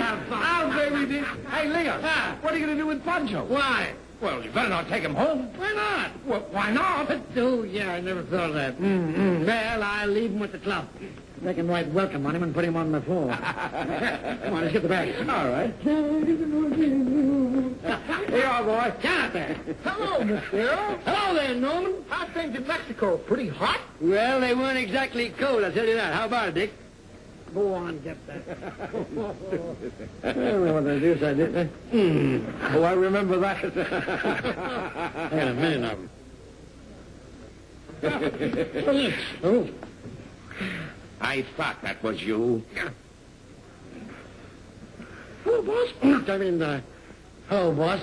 have fun. Oh, baby, dear. Hey, Leo, what are you going to do with Pancho? Why? Well, you better not take him home. Why not? Well, why not? Oh, yeah, I never thought of that. Well, I'll leave him with the club. Make him write welcome on him and put him on the floor. Come on, let's get the bag. All right. Here you are, boy. Down out there. Hello, Mr. Errol. Hello there, Norman. How's things in Mexico? Pretty hot? Well, they weren't exactly cold, I'll tell you that. How about it, Dick? Go on, get that. I don't know what the deuce I did there. Oh, I remember that. I got a million of them. Oh. I thought that was you. Hello, boss. Hello, boss.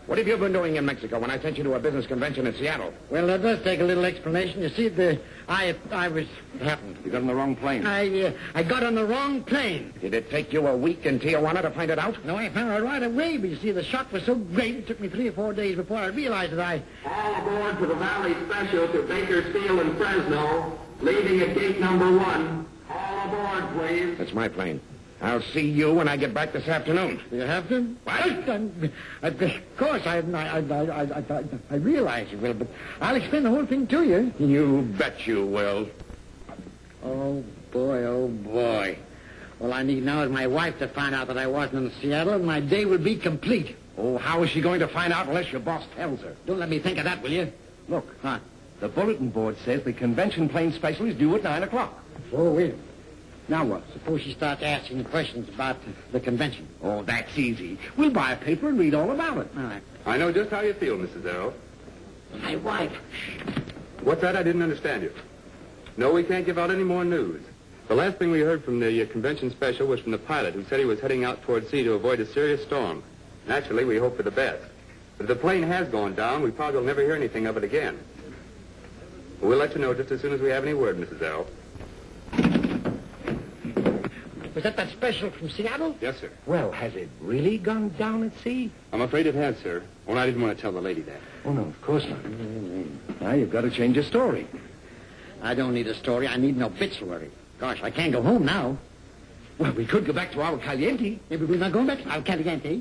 What have you been doing in Mexico when I sent you to a business convention in Seattle? Well, that does take a little explanation. You see, I was... What happened? You got on the wrong plane. I got on the wrong plane. Did it take you a week in Tijuana to find it out? No, I found it right away, but you see, the shock was so great, it took me 3 or 4 days before I realized that I... All aboard for the Vale Special to Bakersfield and Fresno, leaving at gate number 1. All aboard, please. That's my plane. I'll see you when I get back this afternoon. Do you have to? What? Of course, I realize you will, but I'll explain the whole thing to you. You bet you will. Oh, boy, oh, boy. All I need now is my wife to find out that I wasn't in Seattle, and my day will be complete. Oh, how is she going to find out unless your boss tells her? Don't let me think of that, will you? Look, the bulletin board says the convention plane special is due at 9 o'clock. Oh, wait. Now what? Suppose she starts asking questions about the convention. Oh, that's easy. We'll buy a paper and read all about it. All right. I know just how you feel, Mrs. Errol. My wife. What's that? I didn't understand you. No, we can't give out any more news. The last thing we heard from the convention special was from the pilot, who said he was heading out toward sea to avoid a serious storm. Naturally, we hope for the best. But if the plane has gone down, we probably will never hear anything of it again. We'll let you know just as soon as we have any word, Mrs. Errol. Was that special from Seattle? Yes, sir. Well, has it really gone down at sea? I'm afraid it has, sir. Well, I didn't want to tell the lady that. Oh, no, of course not. Now you've got to change your story. I don't need a story. I need an obituary. Gosh, I can't go home now. Well, we could go back to Agua Caliente. Maybe we're not going back to Agua Caliente.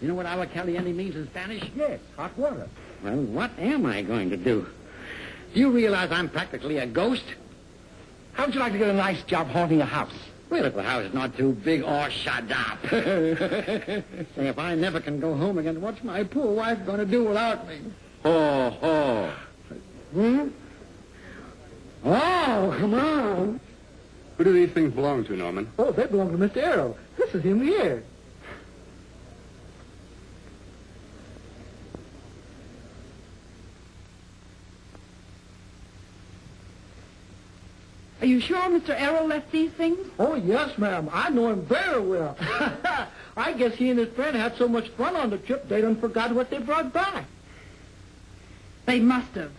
You know what Agua Caliente means in Spanish? Yes, hot water. Well, what am I going to do? Do you realize I'm practically a ghost? How would you like to get a nice job haunting a house? Well, if the house is not too big, or shut up. Say, if I never can go home again, what's my poor wife going to do without me? Oh. Oh, come on. Who do these things belong to, Norman? Oh, they belong to Mr. Errol. This is him here. Are you sure Mr. Errol left these things? Oh, yes, ma'am. I know him very well. I guess he and his friend had so much fun on the trip, they done forgot what they brought back. They must have.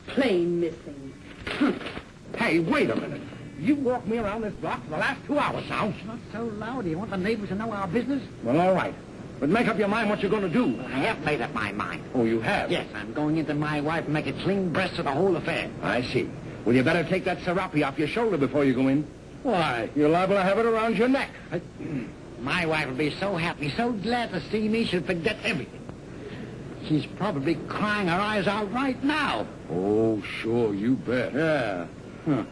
Plane missing. Hey, wait a minute. You walked me around this block for the last 2 hours now. Not so loud. Do you want the neighbors to know our business? Well, all right. But make up your mind what you're going to do. I have made up my mind. Oh, you have? Yes, I'm going into my wife and make a clean breast of the whole affair. I see. Well, you better take that serape off your shoulder before you go in. Why? You're liable to have it around your neck. My wife will be so happy, so glad to see me, she'll forget everything. She's probably crying her eyes out right now. Oh, sure, you bet. Yeah. Huh.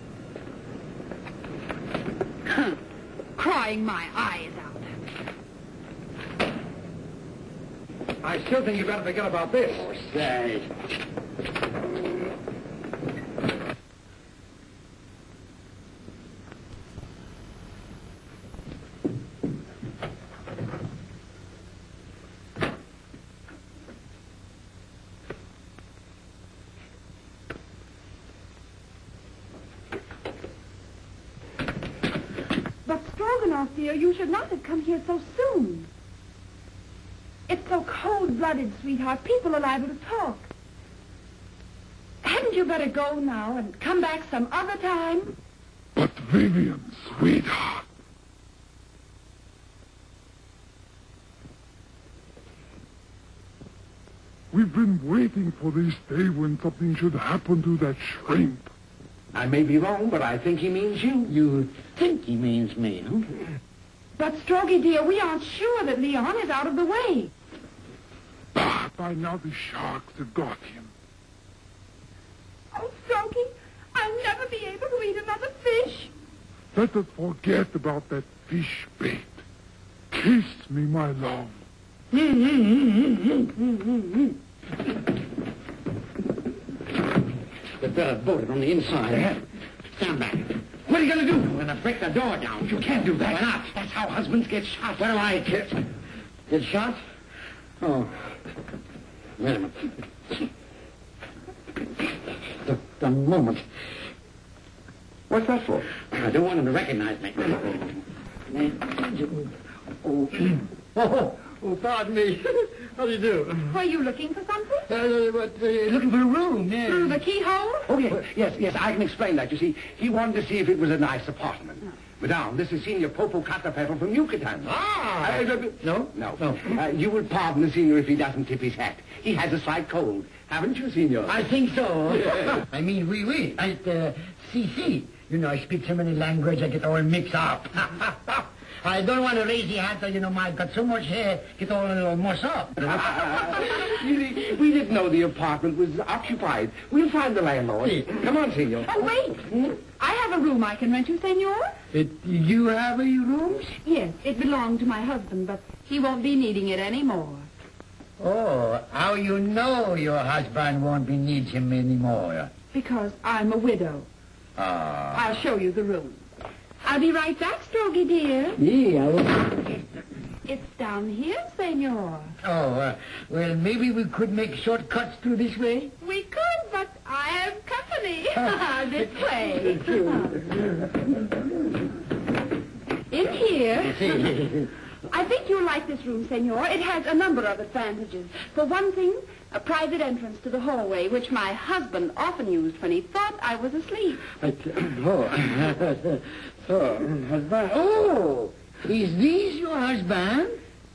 Crying my eyes out. I still think you better forget about this. Oh, say. Dear, you should not have come here so soon. It's so cold-blooded, sweetheart. People are liable to talk. Hadn't you better go now and come back some other time? But Vivian, sweetheart. been waiting for this day when something should happen to that shrimp. I may be wrong, but I think he means you. You think he means me, huh? But, Strokey, dear, we aren't sure that Leon is out of the way. Ah, by now the sharks have got him. Oh, Strokey, I'll never be able to eat another fish. Let us forget about that fish bait. Kiss me, my love. The better bolt it on the inside. Stand back. What are you going to do? I'm going to break the door down. You can't do that. Why not? That's how husbands get shot. What do I care? Get shot? Oh. Wait a minute. The moment. What's that for? I don't want him to recognize me. Oh, pardon me. How do you do? Were you looking for something? Looking for a room, yeah. Through the keyhole? Oh, yes, I can explain that. You see, he wanted to see if it was a nice apartment. Madame, this is Senor Popo Catapetl from Yucatan. Ah! No. You will pardon the Senor if he doesn't tip his hat. He has a slight cold. Haven't you, Senor? I think so. I mean, oui. Si. You know, I speak so many languages, I get all mixed up. I don't want to raise the hat, so, I've got so much hair, get all a little mussed up. We didn't know the apartment was occupied. We'll find the landlord. Come on, Senor. Oh, wait. I have a room I can rent you, senor. You have a room? Yes, it belonged to my husband, but he won't be needing it anymore. Oh, how you know your husband won't be needing him anymore? Because I'm a widow. Ah. I'll show you the room. I'll be right back, Strokey, dear. Yeah. It's down here, senor. Oh, well, maybe we could make shortcuts through this way? We could, but I have company. This way. In here. I think you'll like this room, senor. It has a number of advantages. For one thing, a private entrance to the hallway, which my husband often used when he thought I was asleep. Husband. Oh, is this your husband?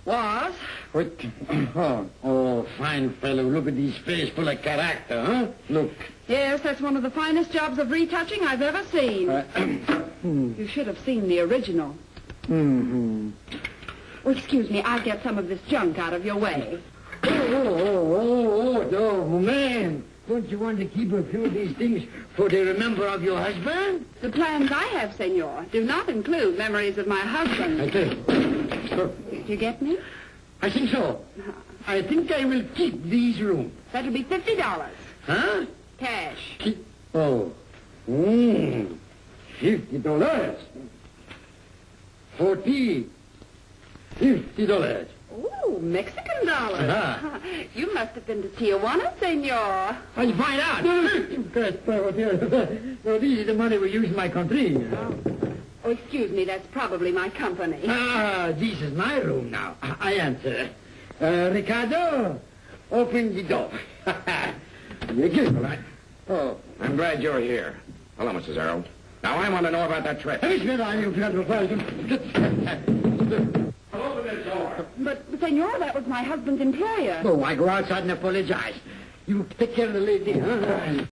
Was? What? Oh, fine fellow. Look at his face full of character, huh? Look. Yes, that's one of the finest jobs of retouching I've ever seen. You should have seen the original. Mm-hmm. Oh, excuse me, I'll get some of this junk out of your way. Oh, man. Don't you want to keep a few of these things for the remember of your husband? The plans I have, senor, do not include memories of my husband. I do. Did you get me? I think so. I think I will keep these rooms. That'll be $50. Huh? Cash. Oh. $50. $50. Ooh, Mexican dollars. Uh-huh. You must have been to Tijuana, senor. How'd you find out? No, this is the money we use in my country. Oh, excuse me, that's probably my company. This is my room now. I answer. Ricardo, open the door. You give me, right? Oh, I'm glad you're here. Hello, Mrs. Errol. Now, I want to know about that trip. Open the door. But, senor, that was my husband's employer. Oh, I go outside and apologize. You take care of the lady, huh?